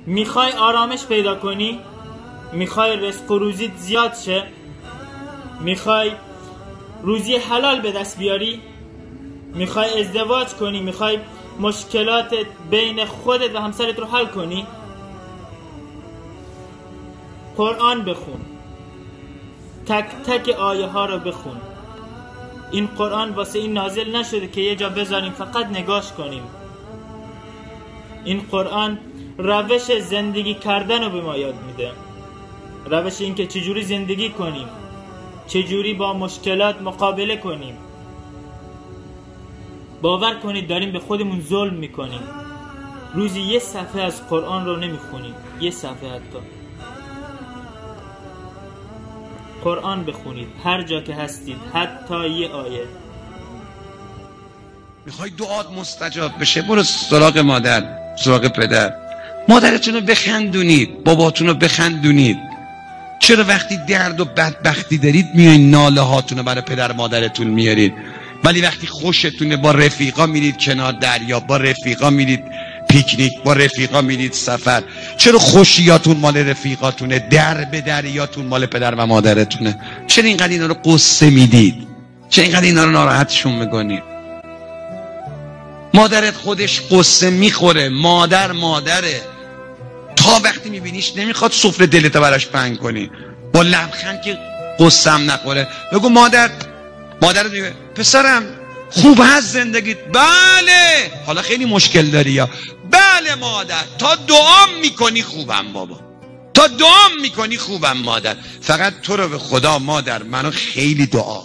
میخوای آرامش پیدا کنی؟ میخوای رزق و روزیت زیاد شه؟ میخوای روزی حلال به دست بیاری؟ میخوای ازدواج کنی؟ میخوای مشکلات بین خودت و همسرت رو حل کنی؟ قرآن بخون، تک تک آیه ها رو بخون. این قرآن واسه این نازل نشده که یه جا بذاریم فقط نگاش کنیم. این قرآن روش زندگی کردن رو به ما یاد میده، روش این که چجوری زندگی کنیم، چجوری با مشکلات مقابله کنیم. باور کنید داریم به خودمون ظلم میکنیم. روزی یه صفحه از قرآن رو نمیخونیم، یه صفحه حتی. قرآن بخونید هر جا که هستید، حتی یه آیه. میخوای دعات مستجاب بشه، برو سراغ مادر، سراغ پدر. مادرتون رو بخندونید، باباتون رو بخندونید. چرا وقتی درد و بدبختی دارید میایین ناله هاتون رو برای پدر مادرتون میارید، ولی وقتی خوشتونه با رفیقا میرید کنار دریا، با رفیقا میرید پیکنیک، با رفیقا میرید سفر؟ چرا خوشیاتون مال رفیقاتونه، در به دریاتون مال پدر و مادرتونه؟ چرا اینقدر اینا رو قصه میدید؟ چرا اینقدر اینا رو ناراحتشون میکنید؟ مادرت خودش قصه میخوره، مادره. تا وقتی میبینیش نمیخواد سفره دلت براش پهن کنی، با لبخند که قصه‌ام نخوره. بگو مادرت میگه پسرم خوب هست زندگیت؟ بله. حالا خیلی مشکل داری یا؟ بله مادر. تا دعام میکنی خوبم بابا، تا دعام میکنی خوبم مادر. فقط تو رو به خدا مادر منو خیلی دعا